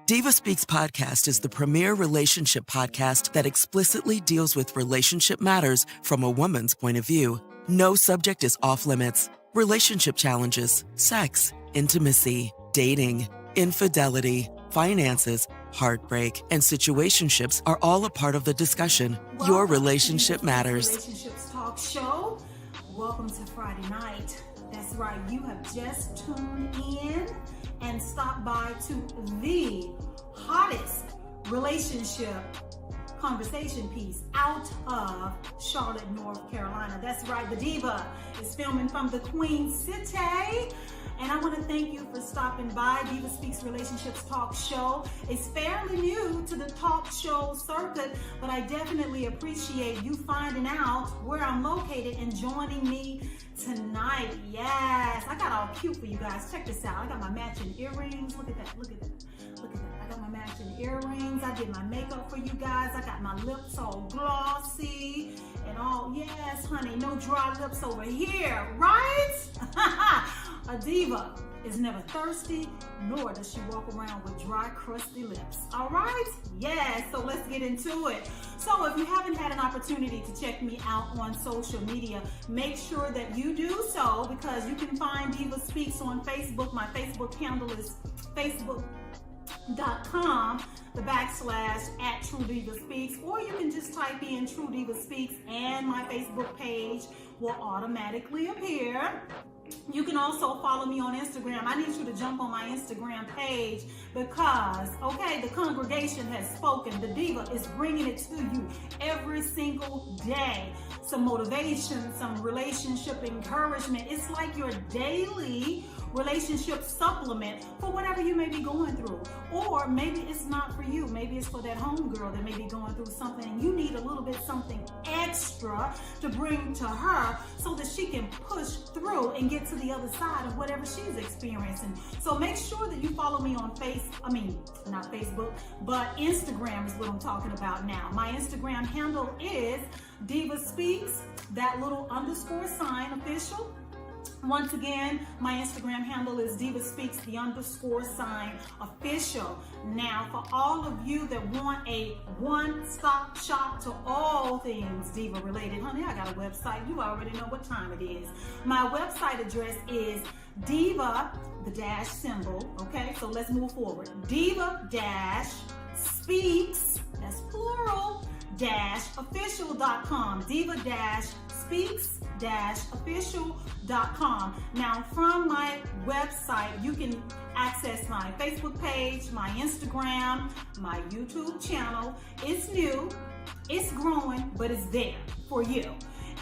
DivaSpeaks Podcast is the premier relationship podcast that explicitly deals with relationship matters from a woman's point of view. No subject is off limits. Relationship challenges, sex, intimacy, dating, infidelity, finances, heartbreak, and situationships are all a part of the discussion. Your relationship matters. Relationships Talk Show. Welcome to Friday night. That's right, you have just tuned in and stopped by to the hottest relationship conversation piece out of Charlotte, North Carolina. That's right, the Diva is filming from the Queen City. And I want to thank you for stopping by. DivaSpeaks Relationships Talk Show is fairly new to the talk show circuit, but I definitely appreciate you finding out where I'm located and joining me tonight. Yes, I got all cute for you guys. Check this out. I got my matching earrings. Look at that. Look at that. Look at that. I got my matching earrings. I did my makeup for you guys. I got my lips all glossy and all. Yes, honey, no dry lips over here, right? A diva is never thirsty, nor does she walk around with dry, crusty lips. All right? Yes, so let's get into it. So if you haven't had an opportunity to check me out on social media, make sure that you do so, because you can find Diva Speaks on Facebook. My Facebook handle is facebook.com/@TrueDivaSpeaks, or you can just type in True Diva Speaks and my Facebook page will automatically appear. You can also follow me on Instagram. I need you to jump on my Instagram page because, okay, the congregation has spoken. The Diva is bringing it to you every single day. Some motivation, some relationship encouragement. It's like your daily relationship supplement for whatever you may be going through. Or maybe it's not for you. Maybe it's for that homegirl that may be going through something and you need a little bit something extra to bring to her so that she can push through and get to the other side of whatever she's experiencing. So make sure that you follow me on not Facebook, but Instagram is what I'm talking about now. My Instagram handle is DivaSpeaks, that little _ official. Once again, my Instagram handle is DivaSpeaks, the _ official. Now, for all of you that want a one-stop shop to all things Diva related, honey, I got a website. You already know what time it is. My website address is Diva, the dash symbol, okay? So let's move forward. Diva-Speaks, that's plural, -official.com. Diva-Speaks-official.com. Now, from my website, you can access my Facebook page, my Instagram, my YouTube channel. It's new, it's growing, but it's there for you.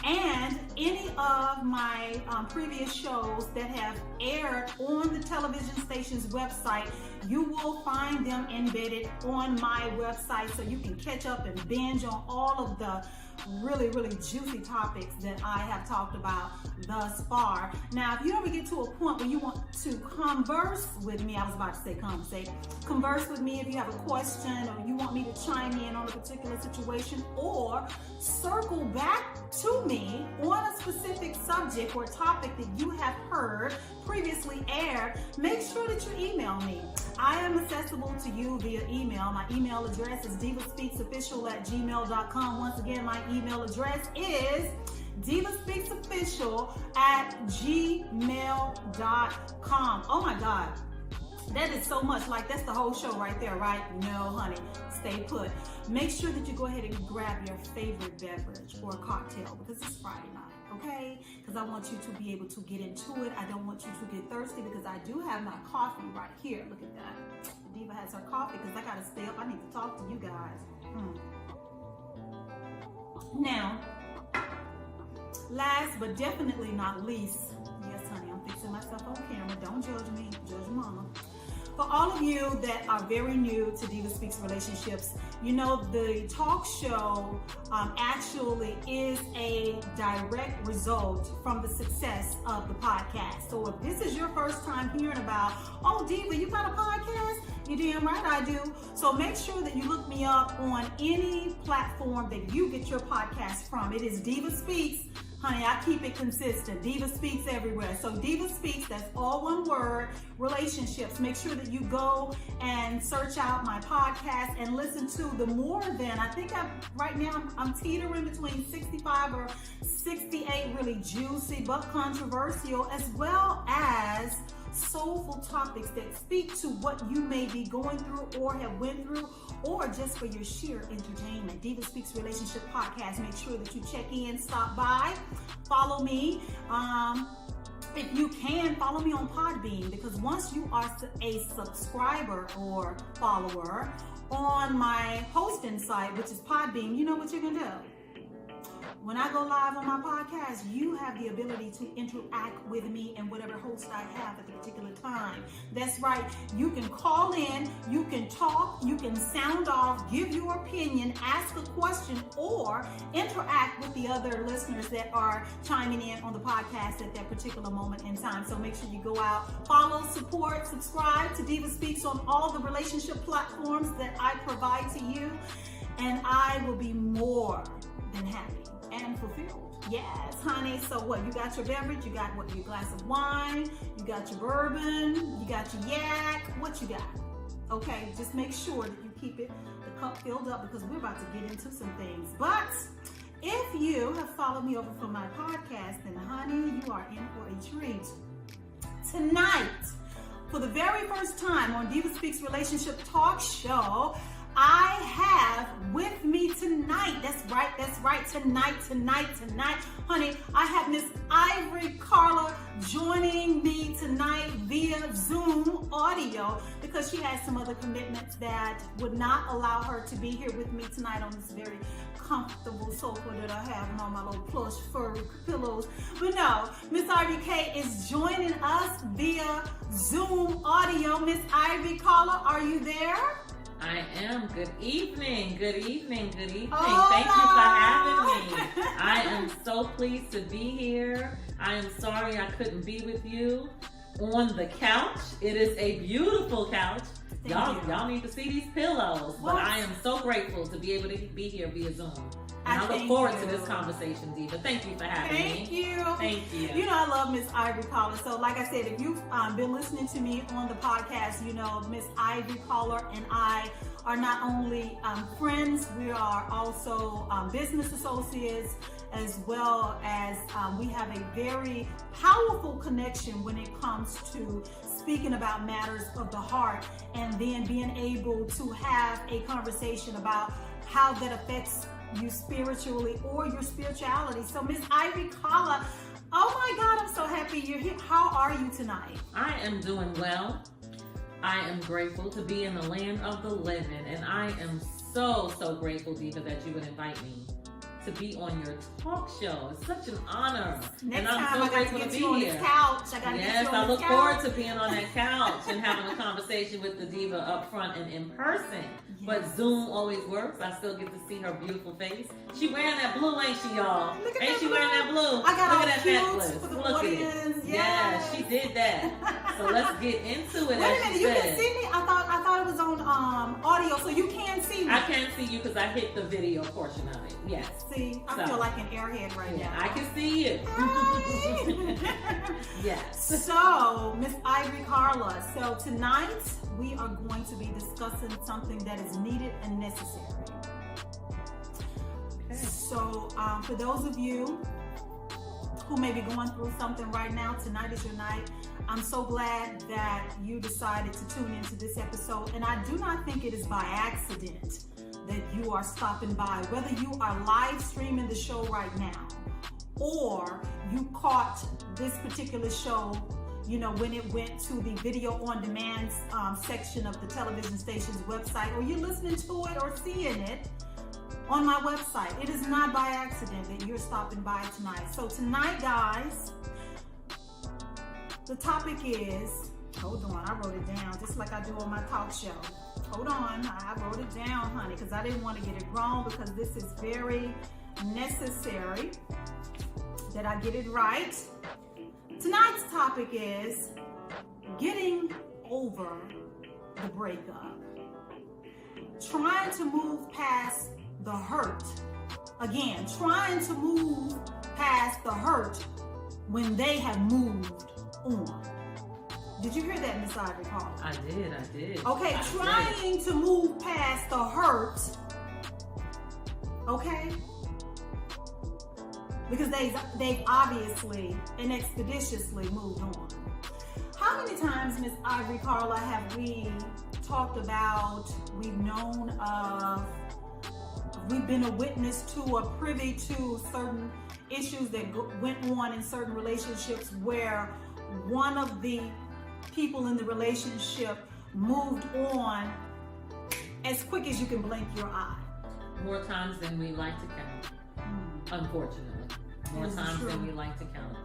And any of my previous shows that have aired on the television station's website, you will find them embedded on my website, so you can catch up and binge on all of the really, really juicy topics that I have talked about thus far. Now, if you ever get to a point where you want to converse with me, I was about to say conversate, converse with me if you have a question or you want me to chime in on a particular situation or circle back to me on a specific subject or topic that you have heard previously aired, make sure that you email me. I am accessible to you via email. My email address is divaspeaksofficial@gmail.com. Once again, my email address is divaspeaksofficial@gmail.com. Oh my God. That is so much. Like, that's the whole show right there, right? No, honey. Stay put. Make sure that you go ahead and grab your favorite beverage or a cocktail because it's Friday night, okay? Because I want you to be able to get into it. I don't want you to get thirsty because I do have my coffee right here. Look at that. Diva has her coffee because I got to stay up. I need to talk to you guys. Now, last but definitely not least, yes, honey, I'm fixing myself on camera. Don't judge me. Judge mama. For all of you that are very new to Diva Speaks Relationships, you know the talk show actually is a direct result from the success of the podcast. So if this is your first time hearing about, oh, Diva, you got a podcast? You're damn right I do. So make sure that you look me up on any platform that you get your podcast from. It is Diva Speaks, Honey, I keep it consistent. Diva Speaks everywhere. So Diva Speaks, that's all one word, relationships. Make sure that you go and search out my podcast and listen to the more than, I think right now I'm teetering between 65 or 68 really juicy but controversial, as well as soulful topics that speak to what you may be going through or have went through, or just for your sheer entertainment. Diva Speaks Relationship Podcast. Make sure that you check in, stop by, follow me. If you can, follow me on Podbean, because once you are a subscriber or follower on my hosting site, which is Podbean, you know what you're gonna do. When I go live on my podcast, you have the ability to interact with me and whatever host I have at the particular time. That's right. You can call in, you can talk, you can sound off, give your opinion, ask a question, or interact with the other listeners that are chiming in on the podcast at that particular moment in time. So make sure you go out, follow, support, subscribe to Diva Speaks on all the relationship platforms that I provide to you, and I will be more than happy and fulfilled. Yes, honey. So what? You got your beverage, you got what? Your glass of wine, you got your bourbon, you got your yak. What you got? Okay, just make sure that you keep the cup filled up, because we're about to get into some things. But if you have followed me over from my podcast, then honey, you are in for a treat. Tonight, for the very first time on Diva Speaks Relationship Talk Show, I have with me tonight, that's right, tonight, honey, I have Miss Ivory Carla joining me tonight via Zoom audio, because she has some other commitments that would not allow her to be here with me tonight on this very comfortable sofa that I have and all my little plush furry pillows. But no, Miss Ivory K is joining us via Zoom audio. Miss Ivory Carla, are you there? I am. Good evening. Oh, Thank you for having me. I am so pleased to be here. I am sorry I couldn't be with you on the couch. It is a beautiful couch. Y'all need to see these pillows. What? But I am so grateful to be able to be here via Zoom. And I look forward to this conversation, Diva. Thank you for having me. Thank you. You know, I love Miss Ivory Caller. So like I said, if you've been listening to me on the podcast, you know, Miss Ivory Caller and I are not only friends, we are also business associates, as well as we have a very powerful connection when it comes to speaking about matters of the heart, and then being able to have a conversation about how that affects you spiritually or your spirituality. So Miss Ivory Caller, oh my God, I'm so happy you're here. How are you tonight? I am doing well. I am grateful to be in the land of the living, and I am so grateful, Diva, that you would invite me to be on your talk show. It's such an honor. Next and I'm time so I grateful to be here. Yes, I look forward to being on that couch and having a conversation with the Diva up front and in person. Yes. But Zoom always works. I still get to see her beautiful face. She wearing that blue, ain't she, y'all? Ain't she wearing that blue? I got Look at that necklace. For the Look audience. at it. Yeah, she did that. So let's get into it. Wait a minute, you can see me? I thought it was on audio, so you can see me. I can't see you because I hit the video portion of it. Yes. See, I feel like an airhead right now. I can see you. Yes. So, Miss Ivory Carla, so tonight we are going to be discussing something that is needed and necessary. Okay. So, for those of you who may be going through something right now, tonight is your night. I'm so glad that you decided to tune into this episode, and I do not think it is by accident that you are stopping by, whether you are live streaming the show right now, or you caught this particular show, you know, when it went to the video on demand section of the television station's website, or you're listening to it or seeing it on my website. It is not by accident that you're stopping by tonight. So tonight, guys, the topic is, hold on, I wrote it down just like I do on my talk show. Hold on, I wrote it down, honey, because I didn't want to get it wrong, because this is very necessary that I get it right. Tonight's topic is getting over the breakup. Trying to move past the hurt Again, trying to move past the hurt when they have moved on. Did you hear that, Miss Ivory Carla? I did. Okay, trying to move past the hurt. Okay? Because they've obviously and expeditiously moved on. How many times, Miss Ivory Carla, have we talked about, we've known of, we've been a witness to or privy to certain issues that went on in certain relationships where one of the people in the relationship moved on as quick as you can blink your eye? More times than we like to count, unfortunately. More times than we like to count.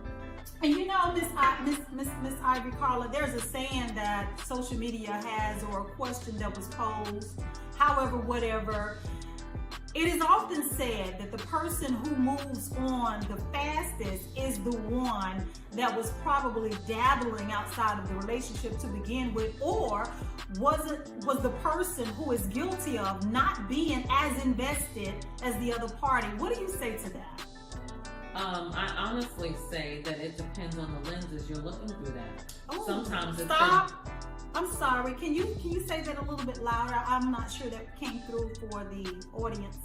And you know, Miss Ivory Carla, there's a saying that social media has, or a question that was posed, however, whatever. It is often said that the person who moves on the fastest is the one that was probably dabbling outside of the relationship to begin with, or was the person who is guilty of not being as invested as the other party. What do you say to that? I honestly say that it depends on the lenses you're looking through that. Oh, sometimes it's I'm sorry. Can you say that a little bit louder? I'm not sure that came through for the audience.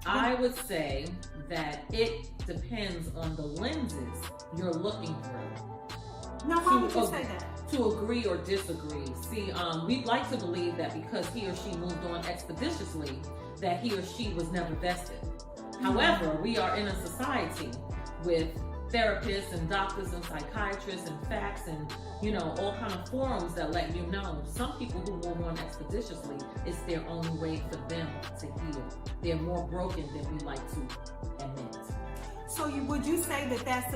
I would say that it depends on the lenses you're looking through. Now, how would you say that? To agree or disagree. See, we'd like to believe that because he or she moved on expeditiously, that he or she was never vested. However, we are in a society with therapists and doctors and psychiatrists and facts and, you know, all kind of forums that let you know some people who move on expeditiously, it's their only way for them to heal. They're more broken than we like to admit. So would you say that that's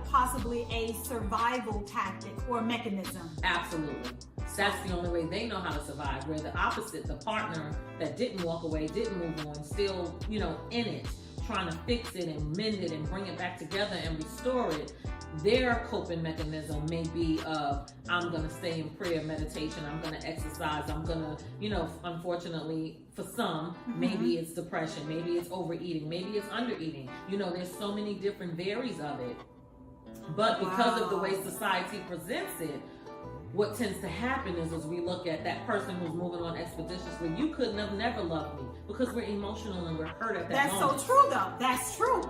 possibly a survival tactic or mechanism? Absolutely. That's the only way they know how to survive. Where the opposite, the partner that didn't walk away, didn't move on, still, you know, in it, trying to fix it and mend it and bring it back together and restore it, their coping mechanism may be I'm going to stay in prayer, meditation, I'm going to exercise, I'm going to, you know, unfortunately for some, maybe it's depression, maybe it's overeating, maybe it's undereating. You know, there's so many different varies of it. But because of the way society presents it, what tends to happen is as we look at that person who's moving on expeditiously, you couldn't have never loved me, because we're emotional and we're hurt at that moment. That's so true, though. That's true.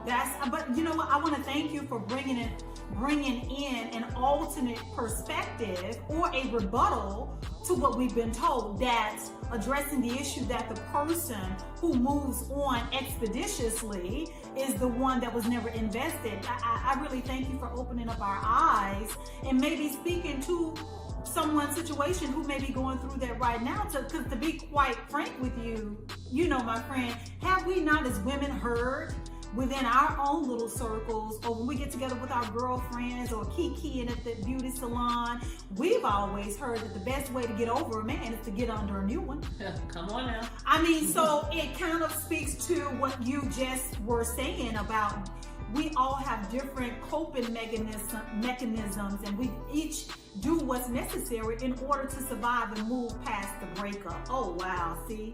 But you know what? I want to thank you for bringing in an alternate perspective or a rebuttal to what we've been told, that addressing the issue that the person who moves on expeditiously is the one that was never invested. I really thank you for opening up our eyes and maybe speaking to someone's situation who may be going through that right now. Because to be quite frank with you, you know, my friend, have we not as women heard within our own little circles, or when we get together with our girlfriends or kikiing at the beauty salon, we've always heard that the best way to get over a man is to get under a new one. Come on now. I mean, so it kind of speaks to what you just were saying about we all have different coping mechanisms, and we each do what's necessary in order to survive and move past the breakup. Oh, wow. See?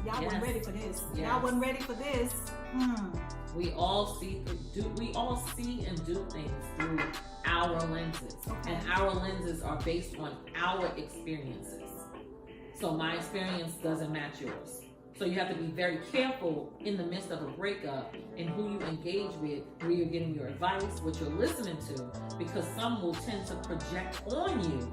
Y'all weren't ready for this. Yes. Y'all wasn't ready for this. We all see and do things through our lenses. Okay. And our lenses are based on our experiences. So my experience doesn't match yours. So you have to be very careful in the midst of a breakup and who you engage with, where you're getting your advice, what you're listening to, because some will tend to project on you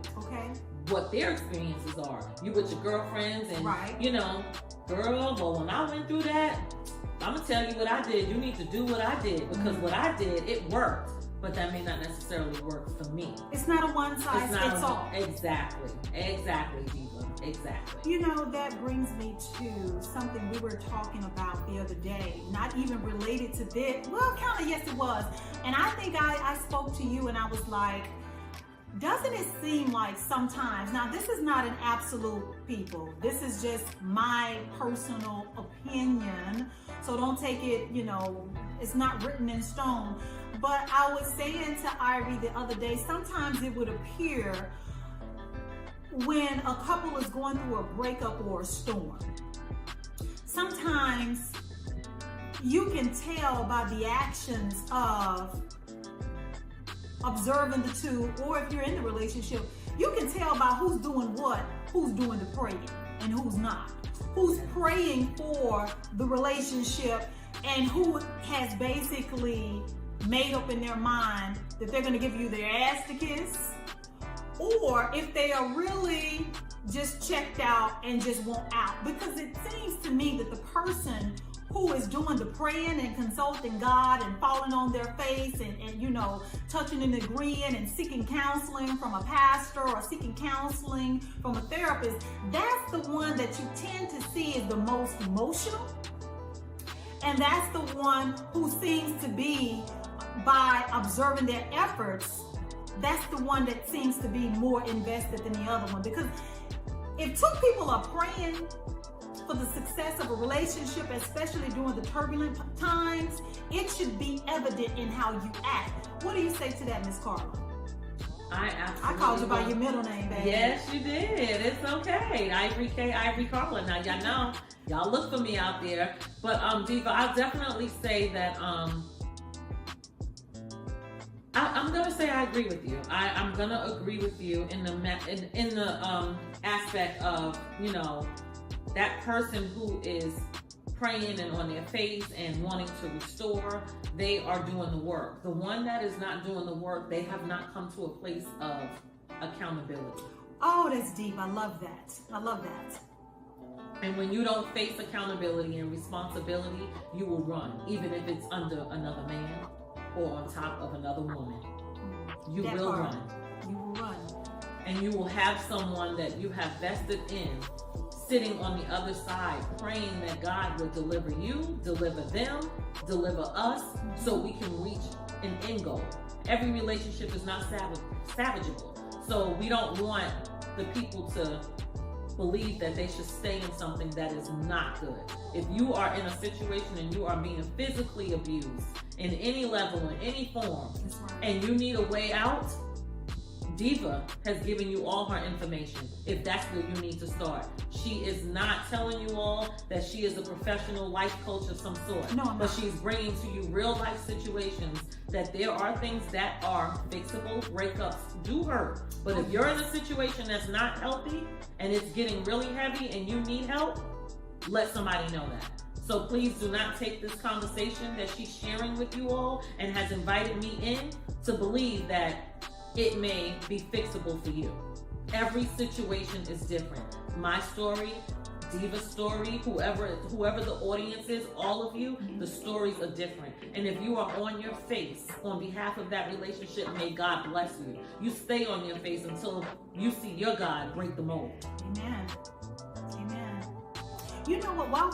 what their experiences are. You with your girlfriends and, you know, girl, well, when I went through that, I'm going to tell you what I did. You need to do what I did, because what I did, it worked. But that may not necessarily work for me. It's not a one size fits all. Exactly, Diva. Exactly. You know, that brings me to something we were talking about the other day, not even related to this. Well, kind of, yes, it was. And I think I spoke to you and I was like, doesn't it seem like sometimes, now this is not an absolute, people, this is just my personal opinion, so don't take it, you know, it's not written in stone, but I was saying to Irie the other day, sometimes it would appear when a couple is going through a breakup or a storm, sometimes you can tell by the actions of observing the two, or if you're in the relationship, you can tell by who's doing what, who's doing the praying and who's not. Who's praying for the relationship and who has basically made up in their mind that they're going to give you their ass to kiss, or if they are really just checked out and just want out. Because it seems to me that the person who is doing the praying and consulting God and falling on their face and you know, touching and agreeing and seeking counseling from a pastor or seeking counseling from a therapist, that's the one that you tend to see is the most emotional. And that's the one who seems to be, by observing their efforts, that's the one that seems to be more invested than the other one. Because if two people are praying for the success of a relationship, especially during the turbulent times, it should be evident in how you act. What do you say to that, Miss Carla? I called you by your middle name, baby. Yes, you did. It's okay. Ivory Carla. Now, y'all know, y'all look for me out there. But Diva, I'll definitely say that I'm gonna say I agree with you. I'm gonna agree with you in the aspect of, you know, that person who is praying and on their face and wanting to restore, they are doing the work. The one that is not doing the work, they have not come to a place of accountability. Oh, that's deep. I love that. I love that. And when you don't face accountability and responsibility, you will run, even if it's under another man or on top of another woman. You will run. You will run. And you will have someone that you have vested in sitting on the other side, praying that God will deliver you, deliver them, deliver us, so we can reach an end goal. Every relationship is not salvageable. So we don't want the people to believe that they should stay in something that is not good. If you are in a situation and you are being physically abused in any level, in any form, and you need a way out, Diva has given you all her information if that's where you need to start. She is not telling you all that she is a professional life coach of some sort. No, but she's bringing to you real life situations that there are things that are fixable. Breakups do hurt. But if you're in a situation that's not healthy and it's getting really heavy and you need help, let somebody know that. So please do not take this conversation that she's sharing with you all and has invited me in to believe that it may be fixable for you. Every situation is different. My story, Diva's story, whoever the audience is, all of you, the stories are different. And if you are on your face on behalf of that relationship, may God bless you. You stay on your face until you see your God break the mold. Amen. Amen. You know what, while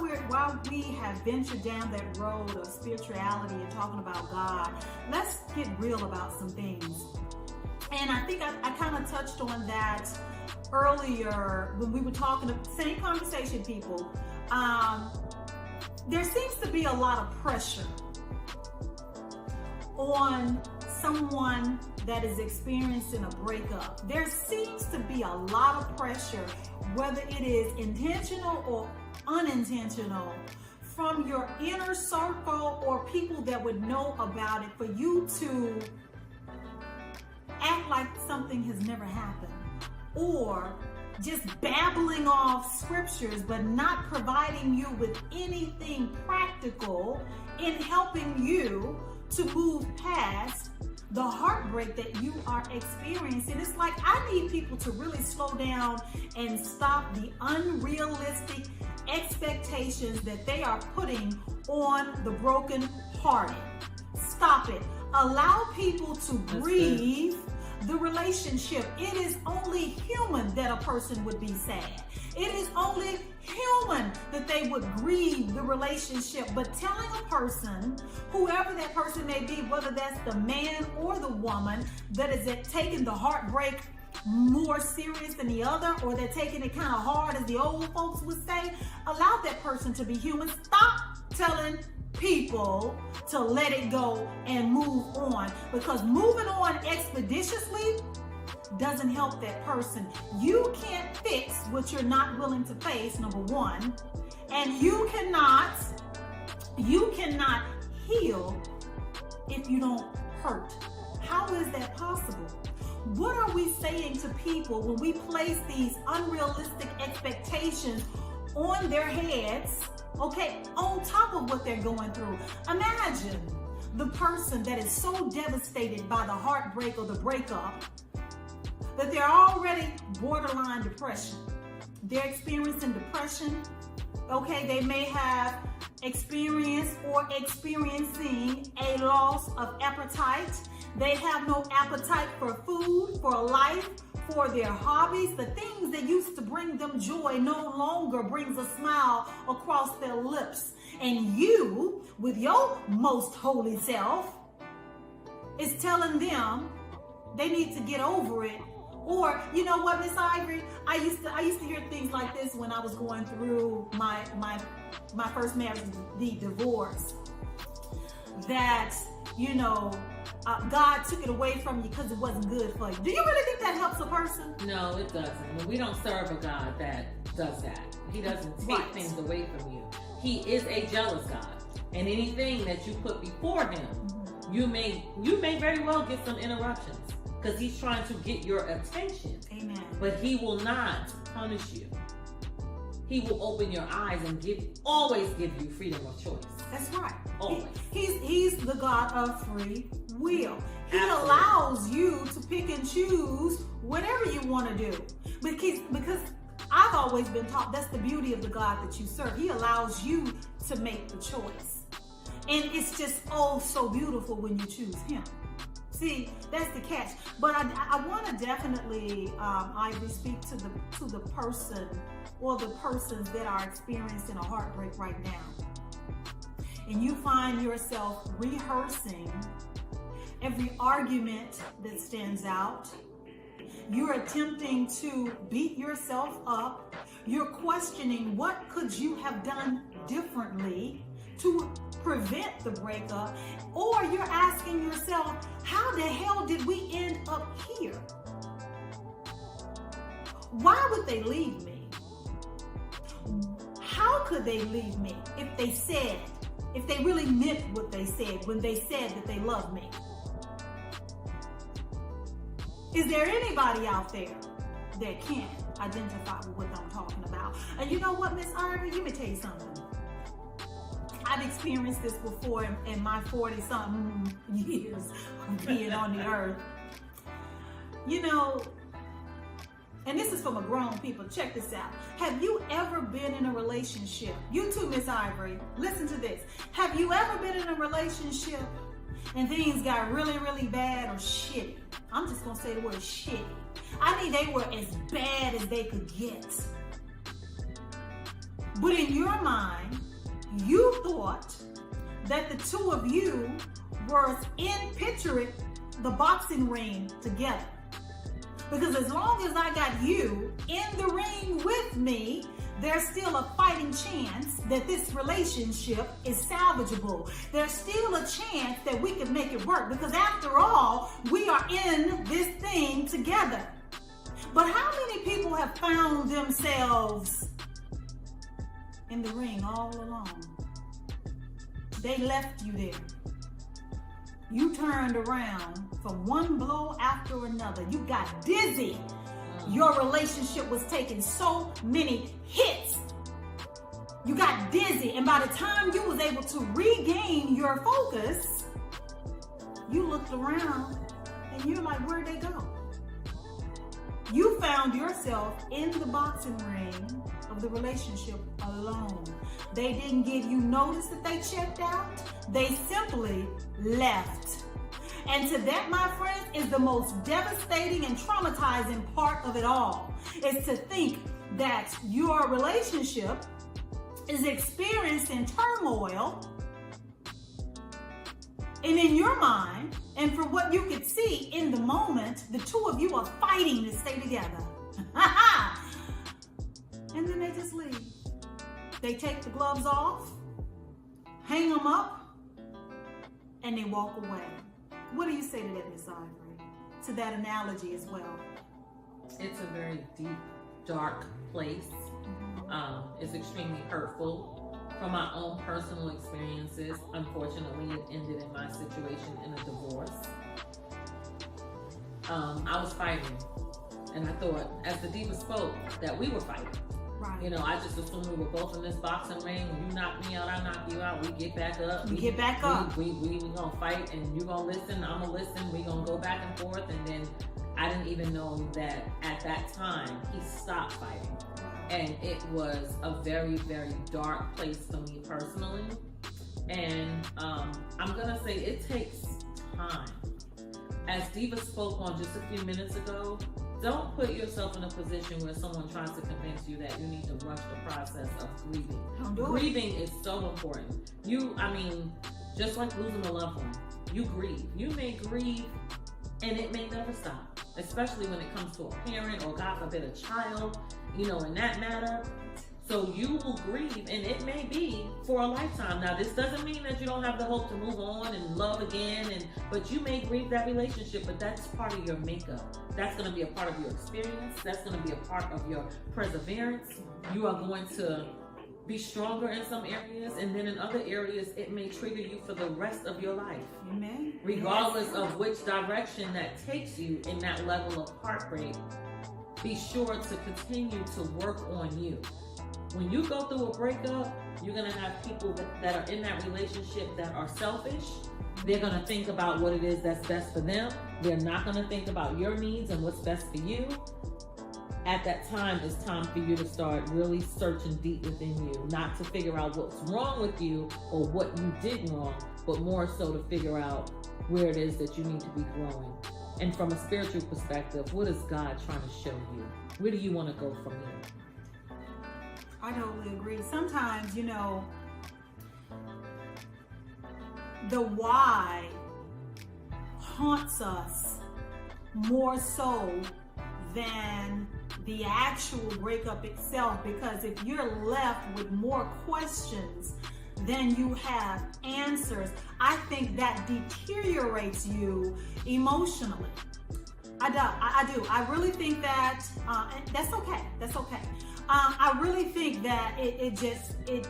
we have ventured down that road of spirituality and talking about God, let's get real about some things. And I think I kind of touched on that earlier when we were talking, same conversation, people. There seems to be a lot of pressure on someone that is experiencing a breakup. There seems to be a lot of pressure, whether it is intentional or unintentional, from your inner circle or people that would know about it, for you to act like something has never happened, or just babbling off scriptures but not providing you with anything practical in helping you to move past the heartbreak that you are experiencing. It's like, I need people to really slow down and stop the unrealistic expectations that they are putting on the broken hearted. Stop it. Allow people to grieve the relationship. It is only human that a person would be sad. It is only human that they would grieve the relationship. But telling a person, whoever that person may be, whether that's the man or the woman, that is taking the heartbreak more serious than the other, or they're taking it kind of hard, as the old folks would say, allow that person to be human. Stop telling people to let it go and move on, because moving on expeditiously doesn't help that person. You can't fix what you're not willing to face, number one, And you cannot heal if you don't hurt. How is that possible? What are we saying to people when we place these unrealistic expectations on their heads, okay, on top of what they're going through? Imagine the person that is so devastated by the heartbreak or the breakup that they're already borderline depression. They're experiencing depression, okay? They may have experienced or experiencing a loss of appetite. They have no appetite for food, for life, for their hobbies. The things that used to bring them joy no longer brings a smile across their lips. And you, with your most holy self, is telling them they need to get over it. Or, you know what, Miss Ivory? I used to hear things like this when I was going through my first marriage, the divorce. That, you know, God took it away from you because it wasn't good for you. Do you really think that helps a person? No, it doesn't. We don't serve a God that does that. He doesn't take things away from you. He is a jealous God. And anything that you put before him, you may very well get some interruptions because he's trying to get your attention. Amen. But he will not punish you. He will open your eyes and always give you freedom of choice. That's right. Always. He's the God of free will. He Absolutely. allows you to pick and choose whatever you want to do. Because I've always been taught that's the beauty of the God that you serve. He allows you to make the choice. And it's just so beautiful when you choose him. See, that's the catch. But I want to definitely, Ivy, speak to the person or the persons that are experiencing a heartbreak right now. And you find yourself rehearsing every argument that stands out. You're attempting to beat yourself up. You're questioning what could you have done differently to prevent the breakup. Or you're asking yourself, how the hell did we end up here? Why would they leave me? How could they leave me if they really meant what they said when they said that they love me? Is there anybody out there that can identify with what I'm talking about? And you know what, Miss Ivy, let me tell you something. I've experienced this before in my 40-something years of being on the earth. You know, and this is from a grown people. Check this out. Have you ever been in a relationship? You too, Miss Ivory. Listen to this. Have you ever been in a relationship and things got really, really bad or shitty? I'm just going to say the word shitty. I mean, they were as bad as they could get. But in your mind, you thought that the two of you were picturing the boxing ring together. Because as long as I got you in the ring with me, there's still a fighting chance that this relationship is salvageable. There's still a chance that we can make it work because after all, we are in this thing together. But how many people have found themselves in the ring all alone? They left you there. You turned around from one blow after another. You got dizzy. Your relationship was taking so many hits. You got dizzy. And by the time you was able to regain your focus, you looked around and you're like, where'd they go? You found yourself in the boxing ring of the relationship alone. They didn't give you notice that they checked out. They simply left. And to that, my friend, is the most devastating and traumatizing part of it all. Is to think that your relationship is experiencing turmoil. And in your mind, and from what you could see in the moment, the two of you are fighting to stay together. And then they just leave. They take the gloves off, hang them up, and they walk away. What do you say to that, Miss Ivory? To that analogy as well? It's a very deep, dark place. is extremely hurtful. From my own personal experiences, unfortunately, it ended in my situation in a divorce. I was fighting, and I thought, as the diva spoke, that we were fighting. Right. You know, I just assumed we were both in this boxing ring. When you knock me out, I knock you out. We get back up. We get back up. We gonna fight, and you gonna listen. I'm gonna listen. We gonna go back and forth, and then I didn't even know that at that time he stopped fighting, and it was a very, very dark place for me personally. And I'm gonna say it takes time. As Diva spoke on just a few minutes ago, don't put yourself in a position where someone tries to convince you that you need to rush the process of grieving. Grieving is so important. Just like losing a loved one, you grieve. You may grieve and it may never stop, especially when it comes to a parent or, God forbid, a child, in that matter. So you will grieve, and it may be for a lifetime. Now, this doesn't mean that you don't have the hope to move on and love again, but you may grieve that relationship, but that's part of your makeup. That's going to be a part of your experience. That's going to be a part of your perseverance. You are going to be stronger in some areas, and then in other areas, it may trigger you for the rest of your life. Amen. Regardless of which direction that takes you in that level of heartbreak, be sure to continue to work on you. When you go through a breakup, you're going to have people that are in that relationship that are selfish. They're going to think about what it is that's best for them. They're not going to think about your needs and what's best for you. At that time, it's time for you to start really searching deep within you, not to figure out what's wrong with you or what you did wrong, but more so to figure out where it is that you need to be growing. And from a spiritual perspective, what is God trying to show you? Where do you want to go from here? I totally agree. Sometimes, the why haunts us more so than the actual breakup itself, because if you're left with more questions than you have answers, I think that deteriorates you emotionally. I do. I really think that, and that's okay. That's okay. I really think that it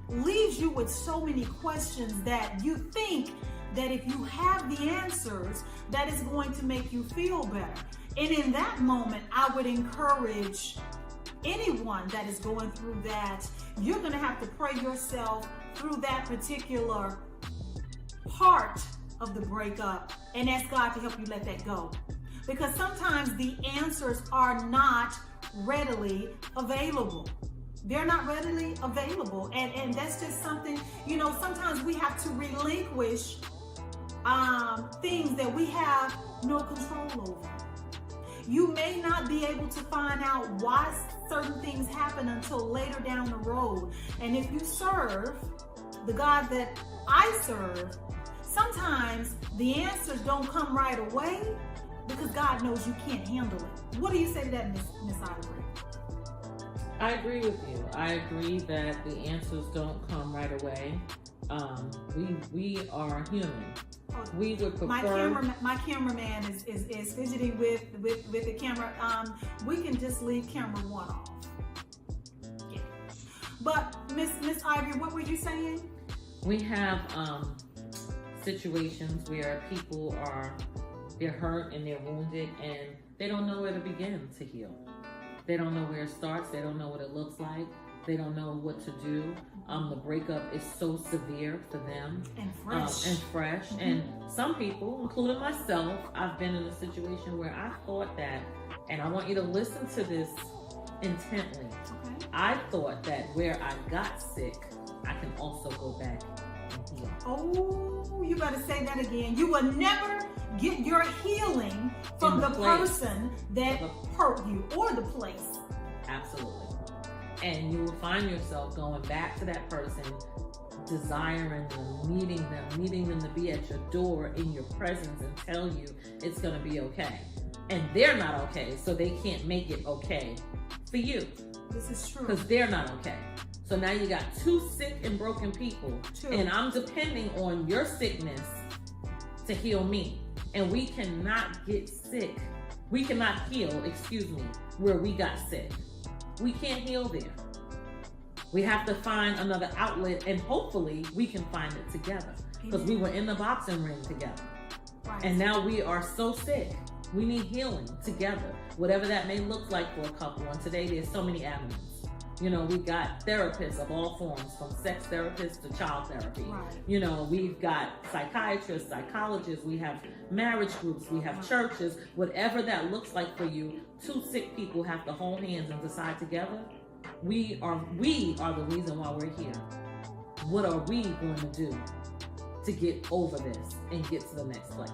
leaves you with so many questions that you think that if you have the answers, that is going to make you feel better. And in that moment, I would encourage anyone that is going through that, you're going to have to pray yourself through that particular part of the breakup and ask God to help you let that go. Because sometimes the answers are not readily available. They're not readily available. And that's just something, sometimes we have to relinquish things that we have no control over. You may not be able to find out why certain things happen until later down the road. And if you serve the God that I serve, sometimes the answers don't come right away because God knows you can't handle it. What do you say to that, Miss Ivory? I agree with you. I agree that the answers don't come right away. We are human. We would prefer. My cameraman is fidgeting with the camera. We can just leave camera one off. Yeah. But Miss Ivory, what were you saying? We have situations where people they're hurt and they're wounded and they don't know where to begin to heal. They don't know where it starts. They don't know what it looks like. They don't know what to do. The breakup is so severe for them. And fresh. Mm-hmm. And some people, including myself, I've been in a situation where I thought that, and I want you to listen to this intently. Okay. I thought that where I got sick, I can also go back and heal. Oh, you better say that again. You will never get your healing from the person that hurt you or the place. Absolutely. And you will find yourself going back to that person, desiring them, needing them to be at your door in your presence and tell you it's going to be okay. And they're not okay, so they can't make it okay for you. This is true. Because they're not okay. So now you got two sick and broken people. True. And I'm depending on your sickness to heal me. And we cannot get sick. We cannot heal, where we got sick. We can't heal there. We have to find another outlet, and hopefully we can find it together, because we were in the boxing ring together. Right. And now we are so sick. We need healing together, whatever that may look like for a couple. And today there's so many avenues. You know, we've got therapists of all forms, from sex therapists to child therapy. Right. You know, we've got psychiatrists, psychologists, we have marriage groups, we have churches, whatever that looks like for you. Two sick people have to hold hands and decide together. We are the reason why we're here. What are we going to do to get over this and get to the next place?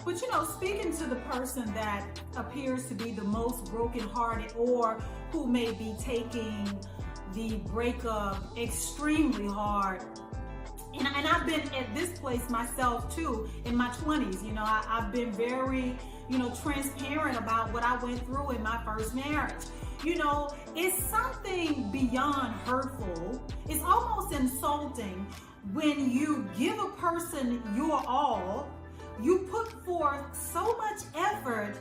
But you know, speaking to the person that appears to be the most brokenhearted, or who may be taking the breakup extremely hard, and I've been at this place myself too in my 20s. You know, I've been very, you know, transparent about what I went through in my first marriage. You know, it's something beyond hurtful. It's almost insulting when you give a person your all. You put forth so much effort,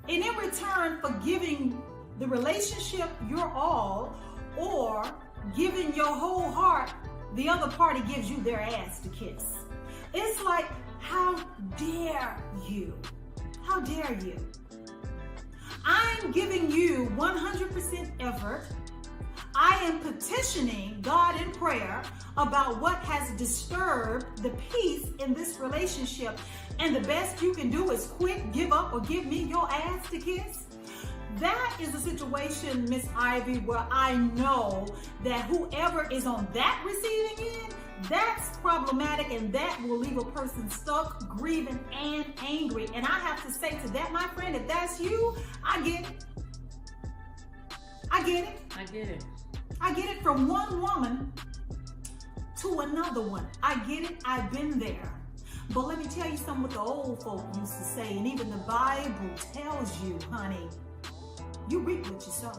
and in return for giving the relationship your all, or giving your whole heart, the other party gives you their ass to kiss. It's like, how dare you? How dare you? I'm giving you 100% effort. I am petitioning God in prayer about what has disturbed the peace in this relationship, and the best you can do is quit, give up, or give me your ass to kiss. That is a situation, Miss Ivy, where I know that whoever is on that receiving end, that's problematic, and that will leave a person stuck, grieving, and angry. And I have to say to that, my friend, if that's you, I get it. I get it. I get it. I get it from one woman to another one. I get it. I've been there. But let me tell you something what the old folk used to say, and even the Bible tells you, honey, you reap what you sow.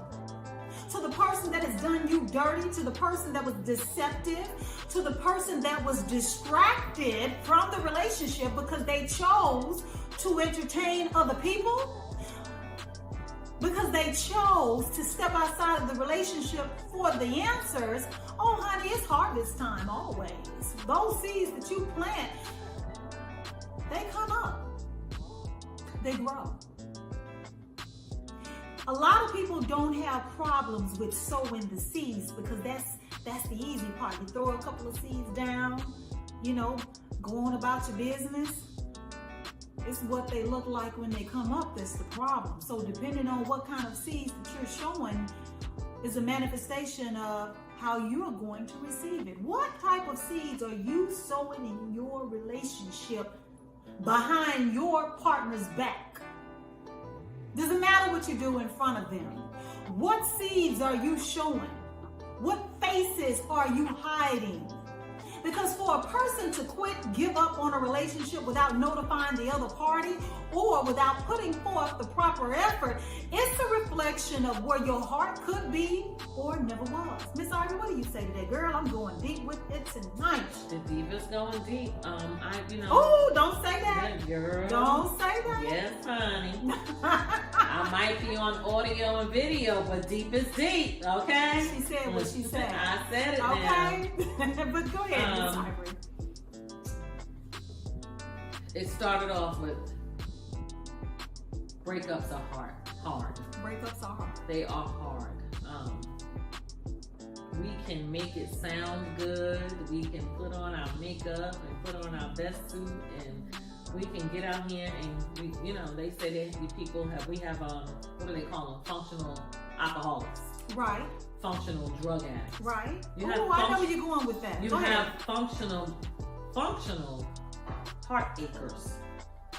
To the person that has done you dirty, to the person that was deceptive, to the person that was distracted from the relationship because they chose to entertain other people, because they chose to step outside of the relationship for the answers. Oh, honey, it's harvest time always. Those seeds that you plant, they come up. They grow. A lot of people don't have problems with sowing the seeds, because that's the easy part. You throw a couple of seeds down, you know, go on about your business. It's what they look like when they come up that's the problem. So depending on what kind of seeds that you're showing is a manifestation of how you're going to receive it. What type of seeds are you sowing in your relationship behind your partner's back? Doesn't matter what you do in front of them. What seeds are you showing? What faces are you hiding? Because for a person to quit, give up on a relationship without notifying the other party, or without putting forth the proper effort, it's a reflection of where your heart could be or never was. Miss Ivy, what do you say today? Girl, I'm going deep with it tonight. The Diva's going deep. Oh, don't say that. Yeah, girl. Don't say that. Yes, honey. I might be on audio and video, but deep is deep, okay? She said what she said. I said it okay. But go ahead, Miss Ivory. It started off with breakups are hard. Breakups are hard. They are hard. We can make it sound good. We can put on our makeup and put on our best suit, and we can get out here and we, you know, they say that we have what do they call them? Functional alcoholics. Right. Functional drug addicts. Right. Oh, I know where you're going with that. You have functional heartachers.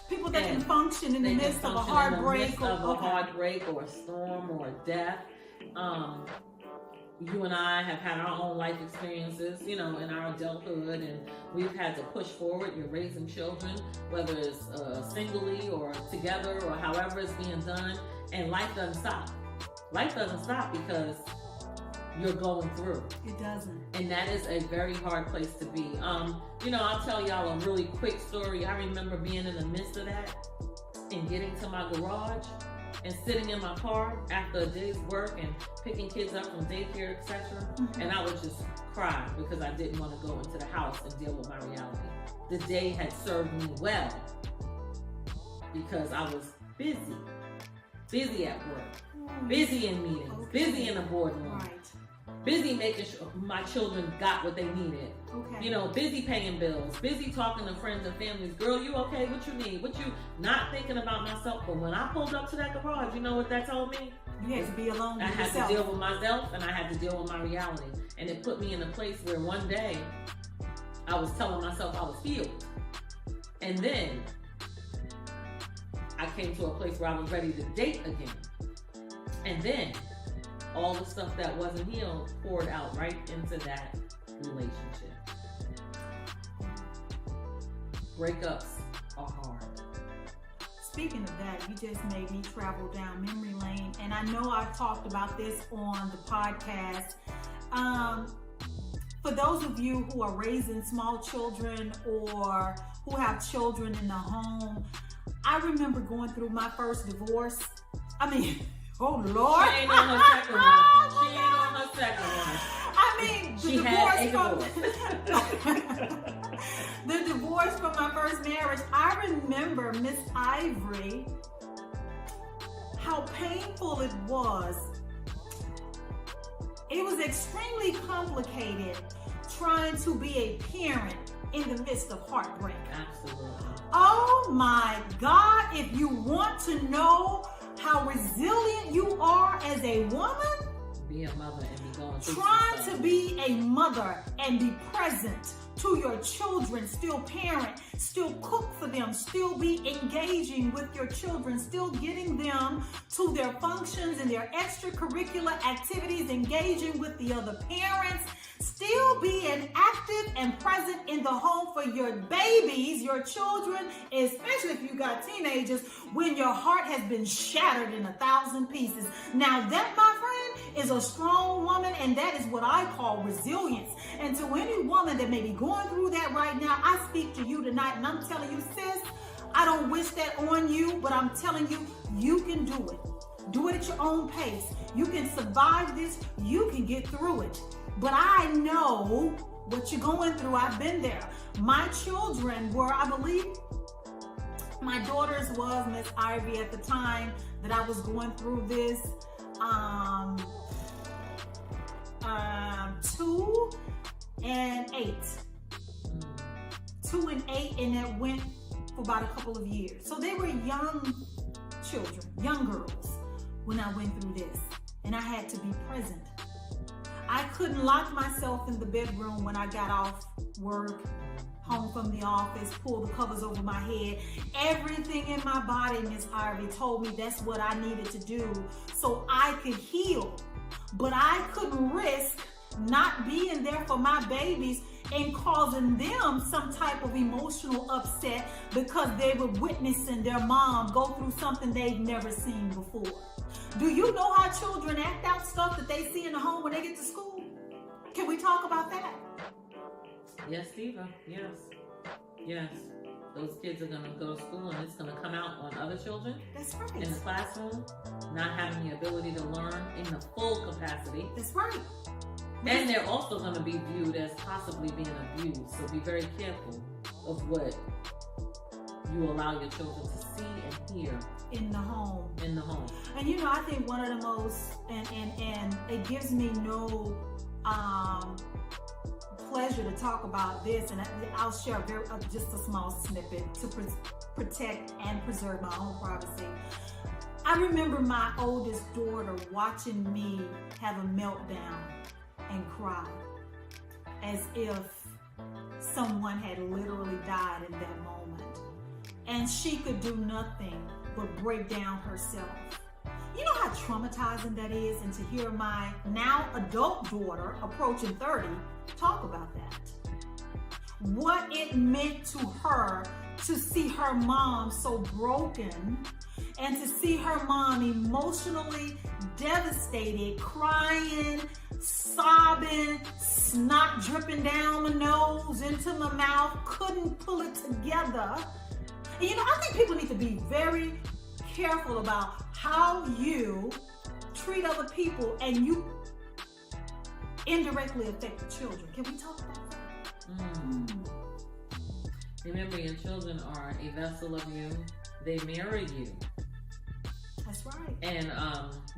People that can function in the midst of a heartbreak or a storm or a death. You and I have had our own life experiences, you know, in our adulthood, and we've had to push forward. You're raising children, whether it's singly or together or however it's being done, and life doesn't stop. Life doesn't stop because you're going through. It doesn't. And that is a very hard place to be. You know, I'll tell y'all a really quick story. I remember being in the midst of that and getting to my garage, and sitting in my car after a day's work and picking kids up from daycare, etc. And I would just cry because I didn't want to go into the house and deal with my reality. The day had served me well because I was busy at work, busy in meetings, busy in the boardroom, busy making sure my children got what they needed. You know, busy paying bills, busy talking to friends and families. Girl, you okay? What you need? What you not thinking about myself? But when I pulled up to that garage, you know what that told me? You had to be alone with yourself. I had to deal with myself, and I had to deal with my reality. And it put me in a place where one day I was telling myself I was healed. And then I came to a place where I was ready to date again. And then all the stuff that wasn't healed poured out right into that relationship. Breakups are hard. Speaking of that, you just made me travel down memory lane. And I know I've talked about this on the podcast. For those of you who are raising small children or who have children in the home, I remember going through my first divorce. I mean, oh Lord. She ain't on her second one. She ain't on her second one. I mean, the divorce from my first marriage. I remember, Miss Ivory, how painful it was. It was extremely complicated trying to be a parent in the midst of heartbreak. Absolutely. Oh my God, if you want to know how resilient you are as a woman, be a mother and be going through trying to be a mother and be present to your children, still parent, still cook for them, still be engaging with your children, still getting them to their functions and their extracurricular activities, engaging with the other parents, still being active and present in the home for your babies, your children, especially if you got teenagers, when your heart has been shattered in 1,000 pieces. Now that, my friend, is a strong woman, and that is what I call resilience. And to any woman that may be going through that right now, I speak to you tonight, and I'm telling you, sis, I don't wish that on you, but I'm telling you, you can do it. Do it at your own pace. You can survive this. You can get through it. But I know what you're going through. I've been there. My children were, I believe, my daughter's was Miss Ivy at the time that I was going through this. 2 and 8. 2 and 8, and that went for about a couple of years. So they were young children, young girls, when I went through this, and I had to be present. I couldn't lock myself in the bedroom when I got off work, home from the office, pull the covers over my head. Everything in my body, Miss Ivy, told me that's what I needed to do so I could heal. But I couldn't risk not being there for my babies and causing them some type of emotional upset because they were witnessing their mom go through something they've never seen before. Do you know how children act out stuff that they see in the home when they get to school? Can we talk about that? Yes, Diva. Yes. Yes. Those kids are going to go to school and it's going to come out on other children. That's right. In the classroom, not having the ability to learn in the full capacity. That's right. And they're also going to be viewed as possibly being abused. So be very careful of what you allow your children to see and hear in the home. In the home. And you know, I think one of the most, and it gives me no pleasure to talk about this, and I'll share just a small snippet to protect and preserve my own privacy. I remember my oldest daughter watching me have a meltdown and cry as if someone had literally died in that moment. And she could do nothing but break down herself. You know how traumatizing that is? And to hear my now adult daughter approaching 30 talk about that. What it meant to her to see her mom so broken and to see her mom emotionally devastated, crying, sobbing, snot dripping down my nose into my mouth, couldn't pull it together. And you know, I think people need to be very careful about how you treat other people and you indirectly affect the children. Can we talk about that? Remember, your children are a vessel of you. They mirror you. That's right. And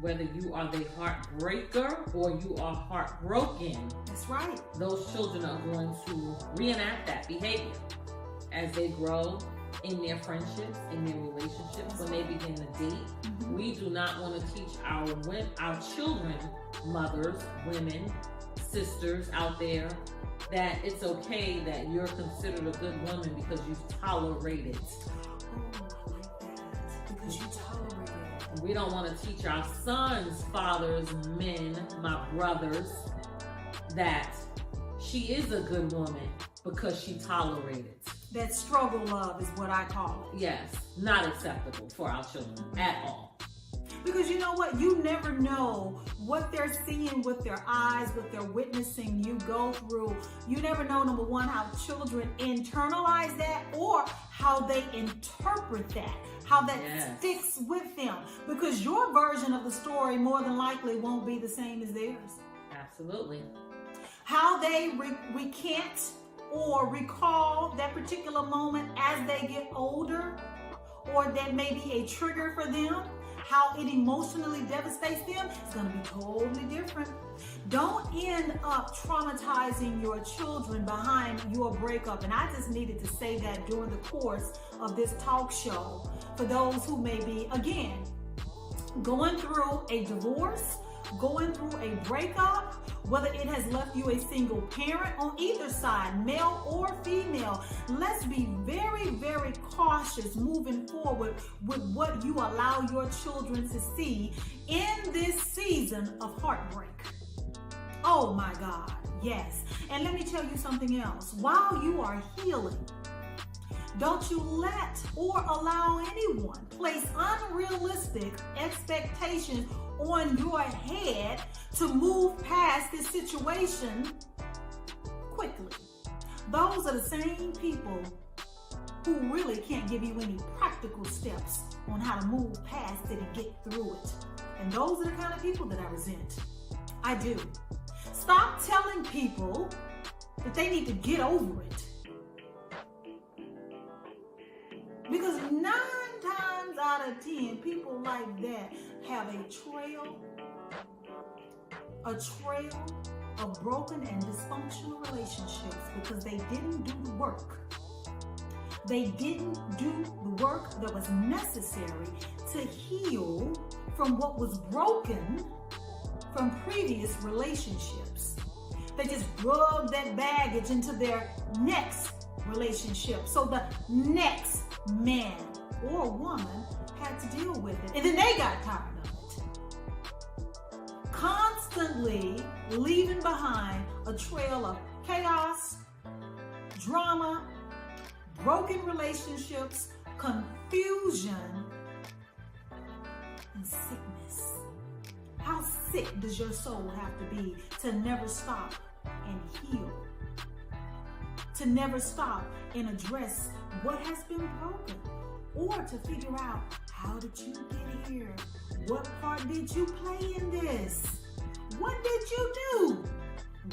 whether you are the heartbreaker or you are heartbroken, that's right. Those children are going to reenact that behavior as they grow in their friendships, in their relationships, when they begin to date. We do not want to teach our children, mothers, women, sisters out there, that it's okay that you're considered a good woman because you've tolerated. Oh, I like that. Because you tolerated. We don't want to teach our sons, fathers, men, my brothers, that she is a good woman because she tolerated. That struggle love is what I call it. Yes, not acceptable for our children at all. Because you know what? You never know what they're seeing with their eyes, what they're witnessing you go through. You never know, number one, how children internalize that or how they interpret that, how that sticks with them. Because your version of the story more than likely won't be the same as theirs. Absolutely. How they recant or recall that particular moment as they get older, or that may be a trigger for them, how it emotionally devastates them, it's going to be totally different. Don't end up traumatizing your children behind your breakup. And I just needed to say that during the course of this talk show for those who may be, again, going through a divorce, going through a breakup, whether it has left you a single parent on either side, male or female. Let's be very, very cautious moving forward with what you allow your children to see in this season of heartbreak. Oh my God, yes. And let me tell you something else. While you are healing, don't you let or allow anyone place unrealistic expectations on your head to move past this situation quickly. Those are the same people who really can't give you any practical steps on how to move past it and get through it. And those are the kind of people that I resent. I do. Stop telling people that they need to get over it. Because 9 times out of 10, people like that have a trail of broken and dysfunctional relationships because they didn't do the work. They didn't do the work that was necessary to heal from what was broken from previous relationships. They just rubbed that baggage into their next relationship. So the next man or woman had to deal with it. And then they got tired of it. Constantly leaving behind a trail of chaos, drama, broken relationships, confusion, and sickness. How sick does your soul have to be to never stop and heal? To never stop and address what has been broken, or to figure out, how did you get here? What part did you play in this? What did you do?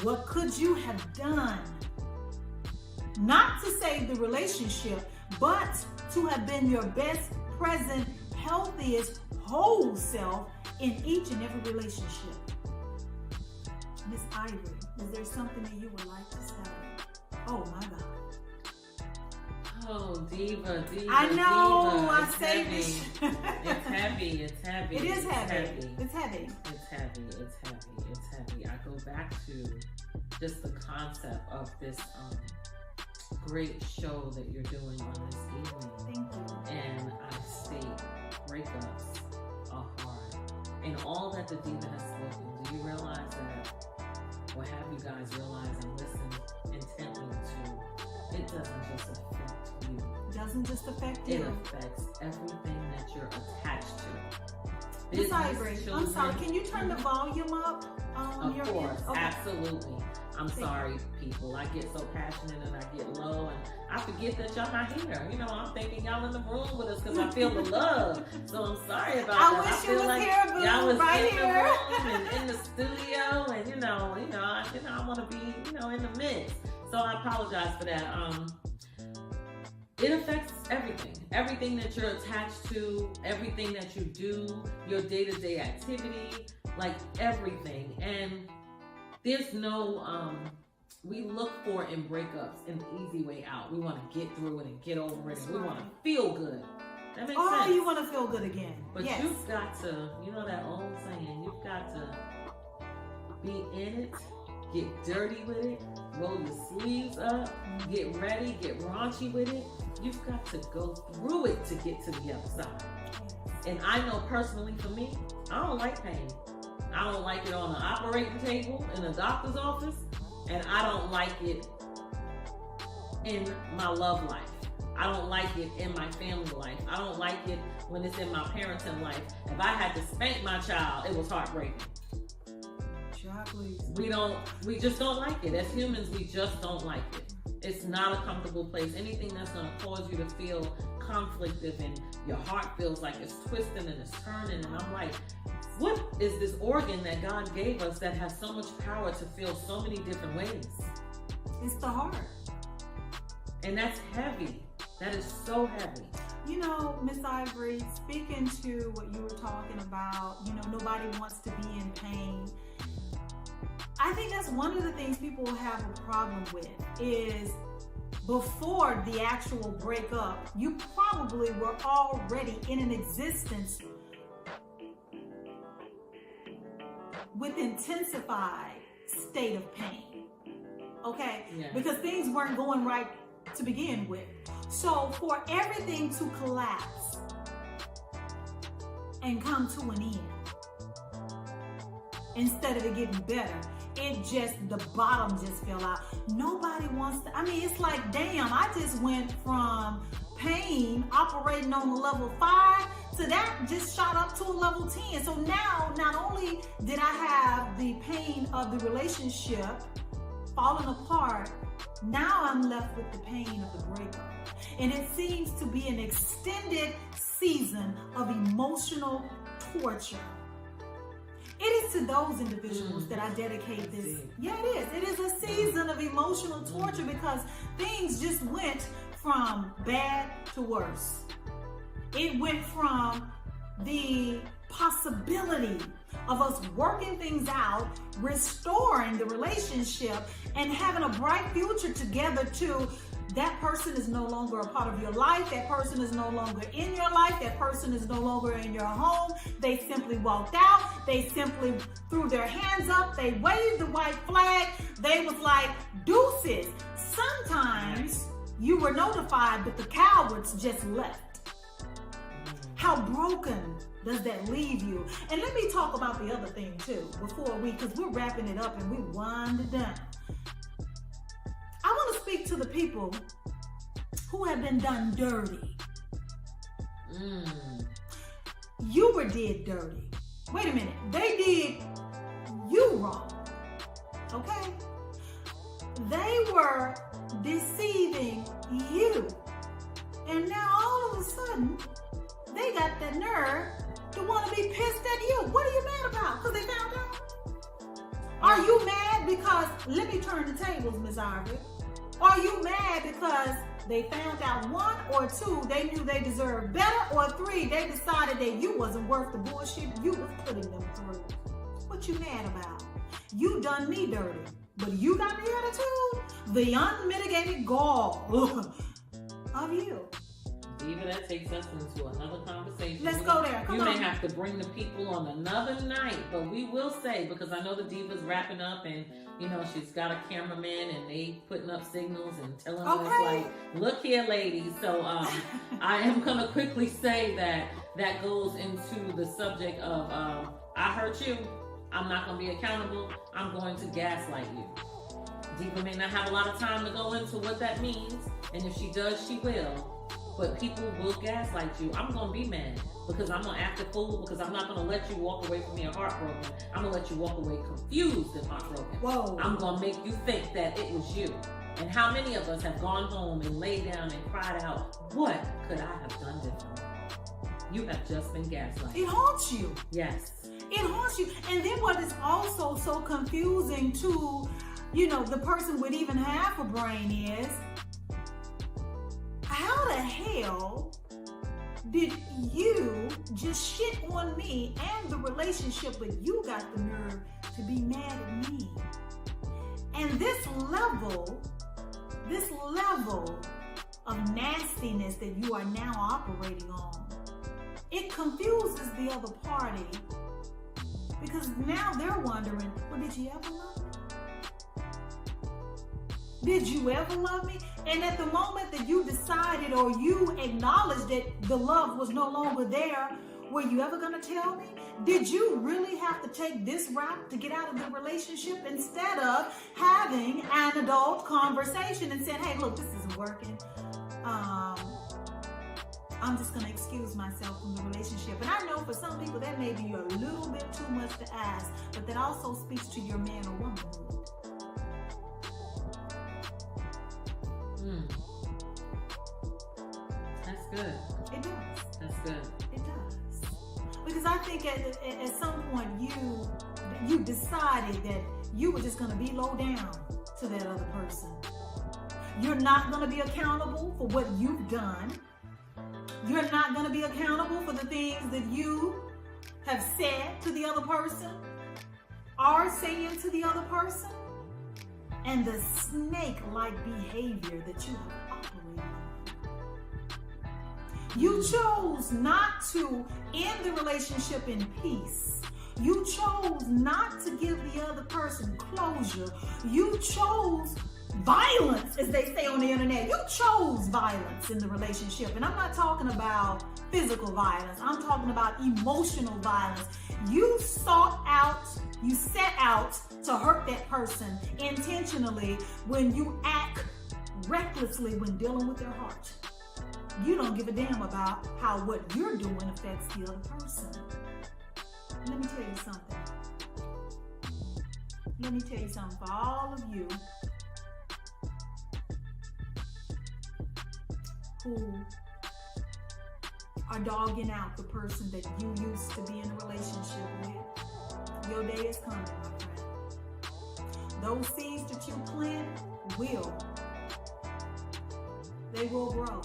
What could you have done? Not to save the relationship, but to have been your best, present, healthiest, whole self in each and every relationship. Miss Ivory, is there something that you would like to say? Oh my God. Oh, Diva. I know, Diva. I say this. It's heavy. It is heavy. It's heavy. I go back to just the concept of this great show that you're doing on this evening. Thank you. And I state breakups are hard. And all that the Diva has spoken, do you realize that, or have you guys realized and listened intently to, it doesn't just affect you. It doesn't just affect you. It affects everything that you're attached to. Miss Ivory, I'm sorry, can you turn the volume up your course, okay. Absolutely. I'm sorry, people. I get so passionate and I get low, and I forget that y'all not here. You know, I'm thinking y'all in the room with us because I feel the love. So I'm sorry about that. I feel was like here, boo, y'all was right in here. the room and in the studio, and I want to be, in the midst. So I apologize for that. It affects everything that you're attached to, everything that you do, your day-to-day activity, like everything. And there's no, we look for in breakups an easy way out. We want to get through it and get over it. And we want to feel good. That makes sense. Oh, you want to feel good again. But yes. You've got to, that old saying, you've got to be in it, get dirty with it, roll your sleeves up, get ready, get raunchy with it. You've got to go through it to get to the other side. And I know personally for me, I don't like pain. I don't like it on the operating table in the doctor's office, and I don't like it in my love life. I don't like it in my family life. I don't like it when it's in my parenting life. If I had to spank my child, it was heartbreaking. We just don't like it. As humans, we just don't like it. It's not a comfortable place. Anything that's going to cause you to feel conflicted and your heart feels like it's twisting and it's turning. And I'm like, what is this organ that God gave us that has so much power to feel so many different ways? It's the heart. And that's heavy. That is so heavy. Miss Ivory, speaking to what you were talking about, nobody wants to be in pain. I think that's one of the things people have a problem with is before the actual breakup, you probably were already in an existence with intensified state of pain. Okay? Yeah. Because things weren't going right to begin with. So for everything to collapse and come to an end, instead of it getting better, the bottom just fell out. Nobody wants to, it's like, damn, I just went from pain operating on a level 5 to that just shot up to a level 10. So now, not only did I have the pain of the relationship falling apart, now I'm left with the pain of the breakup. And it seems to be an extended season of emotional torture. It is to those individuals that I dedicate this. Yeah, it is. It is a season of emotional torture because things just went from bad to worse. It went from the possibility of us working things out, restoring the relationship, and having a bright future together to that person is no longer a part of your life. That person is no longer in your life. That person is no longer in your home. They simply walked out. They simply threw their hands up. They waved the white flag. They was like, deuces. Sometimes you were notified, but the cowards just left. How broken does that leave you? And let me talk about the other thing too, because we're wrapping it up and we wind it down. I want to speak to the people who have been done dirty. You were did dirty. Wait a minute. They did you wrong. Okay? They were deceiving you. And now all of a sudden, they got the nerve to want to be pissed at you. What are you mad about? Because they found out? Are you mad because, let me turn the tables, Ms. Ivory. Are you mad because they found out 1 or 2, they knew they deserved better, or 3, they decided that you wasn't worth the bullshit you was putting them through? What you mad about? You done me dirty, but you got the attitude, the unmitigated gall of you. Diva, that takes us into another conversation. Let's go there. Come on. You may have to bring the people on another night, but we will say, because I know the Diva's wrapping up and, she's got a cameraman and they putting up signals and telling us, like, look here, ladies. So I am going to quickly say that goes into the subject of I hurt you. I'm not going to be accountable. I'm going to gaslight you. Diva may not have a lot of time to go into what that means, and if she does, she will. But people will gaslight you. I'm going to be mad. because I'm gonna act a fool, because I'm not gonna let you walk away from me heartbroken. I'm gonna let you walk away confused and heartbroken. Whoa. I'm gonna make you think that it was you. And how many of us have gone home and laid down and cried out, what could I have done differently? You have just been gaslighted. It haunts you. Yes. It haunts you. And then what is also so confusing to, the person with even half a brain is, how the hell did you just shit on me and the relationship, but you got the nerve to be mad at me? And this level of nastiness that you are now operating on, it confuses the other party, because now they're wondering, well, did you ever love me? Did you ever love me? And at the moment that you decided or you acknowledged that the love was no longer there, were you ever going to tell me? Did you really have to take this route to get out of the relationship instead of having an adult conversation and saying, hey, look, this isn't working. I'm just going to excuse myself from the relationship. And I know for some people that may be a little bit too much to ask, but that also speaks to your man or womanhood. That's good. It does. That's good. It does. Because I think at some point you decided that you were just going to be low down to that other person. You're not going to be accountable for what you've done. You're not going to be accountable for the things that you have said to the other person, are saying to the other person, and the snake-like behavior that you have operated on. You chose not to end the relationship in peace. You chose not to give the other person closure. You chose violence, as they say on the internet. You chose violence in the relationship. And I'm not talking about physical violence. I'm talking about emotional violence. You set out to hurt that person intentionally when you act recklessly when dealing with their heart. You don't give a damn about how what you're doing affects the other person. Let me tell you something. Let me tell you something for all of you who are dogging out the person that you used to be in a relationship with. Your day is coming, my friend. Those seeds that you plant they will grow.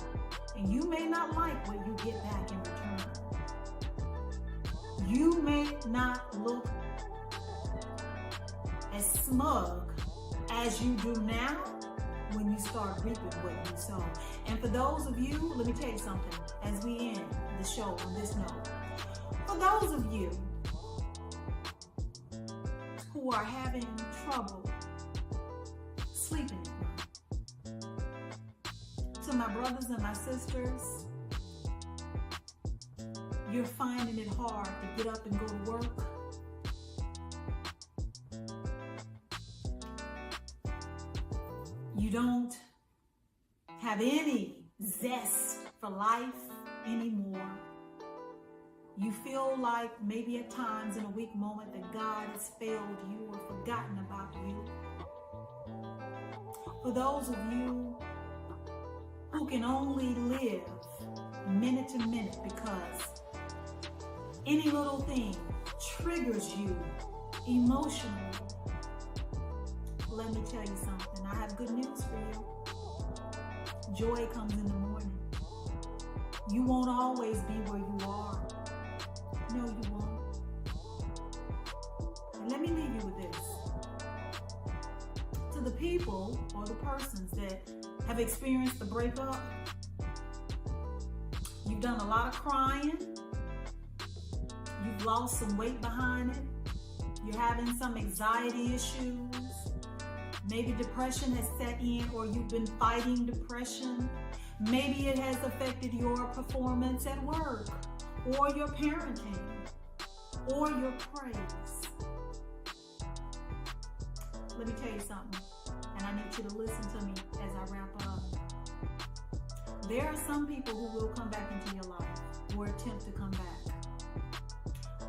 And you may not like what you get back in return. You may not look as smug as you do now when you start reaping what you sow. And for those of you, let me tell you something as we end the show on this note. For those of you who are having trouble sleeping at night, to my brothers and my sisters, you're finding it hard to get up and go to work. You don't have any zest for life anymore. You feel like maybe at times in a weak moment that God has failed you or forgotten about you. For those of you who can only live minute to minute because any little thing triggers you emotionally, let me tell you something. I have good news for you. Joy comes in the morning. You won't always be where you are. No, you won't. And let me leave you with this. To the people or the persons that have experienced the breakup, you've done a lot of crying. You've lost some weight behind it. You're having some anxiety issues. Maybe depression has set in, or you've been fighting depression. Maybe it has affected your performance at work, or your parenting, or your praise. Let me tell you something, and I need you to listen to me as I wrap up. There are some people who will come back into your life, or attempt to come back.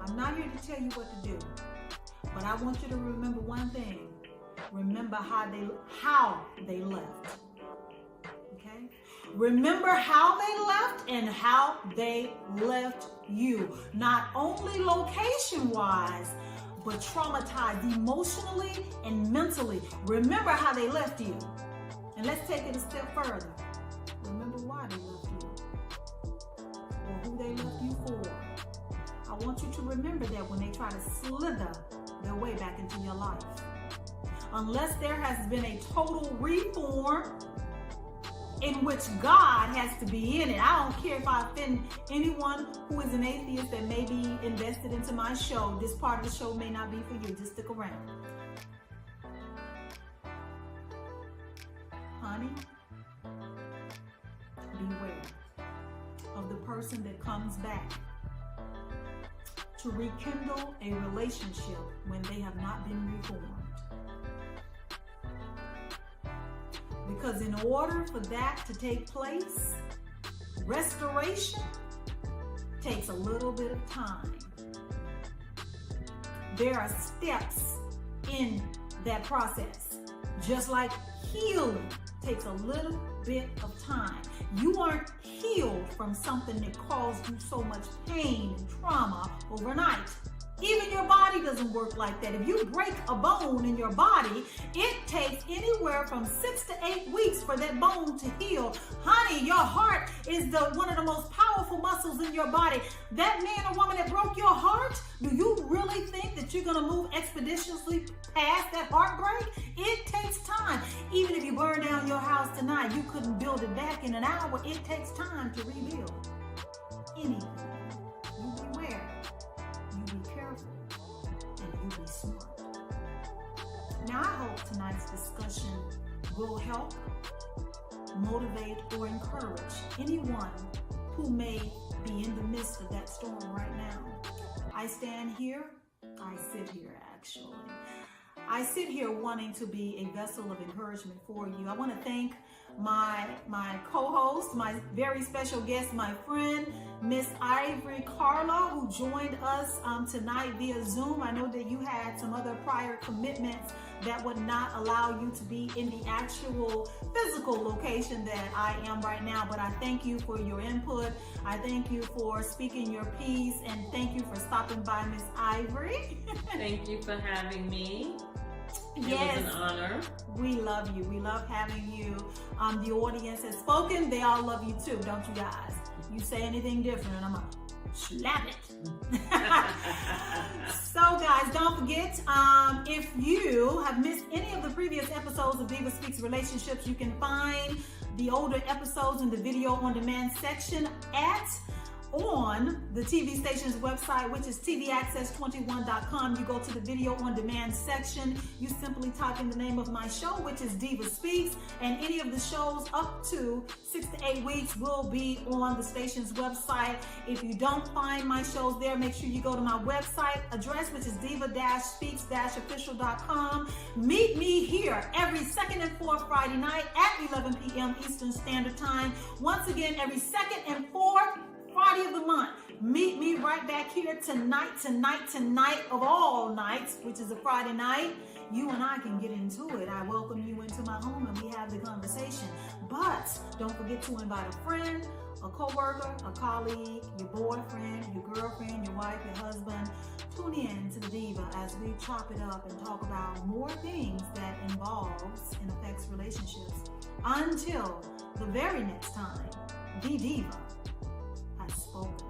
I'm not here to tell you what to do, but I want you to remember one thing. Remember how they left. Okay? Remember how they left and how they left you. Not only location-wise, but traumatized emotionally and mentally. Remember how they left you. And let's take it a step further. Remember why they left you, or who they left you for. I want you to remember that when they try to slither their way back into your life. Unless there has been a total reform in which God has to be in it. I don't care if I offend anyone who is an atheist that may be invested into my show. This part of the show may not be for you. Just stick around. Honey, beware of the person that comes back to rekindle a relationship when they have not been reformed. Because in order for that to take place, restoration takes a little bit of time. There are steps in that process. Just like healing takes a little bit of time. You aren't healed from something that caused you so much pain and trauma overnight. Even your body doesn't work like that. If you break a bone in your body, it takes anywhere from 6 to 8 weeks for that bone to heal. Honey, your heart is one of the most powerful muscles in your body. That man or woman that broke your heart, do you really think that you're going to move expeditiously past that heartbreak? It takes time. Even if you burn down your house tonight, you couldn't build it back in an hour. It takes time to rebuild anything. You beware. And you be smart. Now, I hope tonight's discussion will help, motivate, or encourage anyone who may be in the midst of that storm right now. I sit here actually. I sit here wanting to be a vessel of encouragement for you. I want to thank my co-host, my very special guest, my friend, Miss Ivory Carla, who joined us tonight via Zoom. I know that you had some other prior commitments that would not allow you to be in the actual physical location that I am right now, but I thank you for your input. I thank you for speaking your piece, and thank you for stopping by, Miss Ivory. Thank you for having me. Yes, it was an honor. We love you. We love having you. The audience has spoken. They all love you too, don't you guys? You say anything different and I'm gonna slap it. So guys, don't forget, if you have missed any of the previous episodes of DivaSpeaks Relationships, you can find the older episodes in the video on demand section on the TV station's website, which is tvaccess21.com. You go to the video on demand section. You simply type in the name of my show, which is DivaSpeaks, and any of the shows up to 6 to 8 weeks will be on the station's website. If you don't find my shows there, make sure you go to my website address, which is diva-speaks-official.com. Meet me here every second and fourth Friday night at 11 p.m. Eastern Standard Time. Once again, every second and fourth Friday of the month. Meet me right back here tonight of all nights, which is a Friday night. You and I can get into it. I welcome you into my home and we have the conversation. But don't forget to invite a friend, a coworker, a colleague, your boyfriend, your girlfriend, your wife, your husband. Tune in to the Diva as we chop it up and talk about more things that involves and affects relationships. Until the very next time, the Diva has spoken.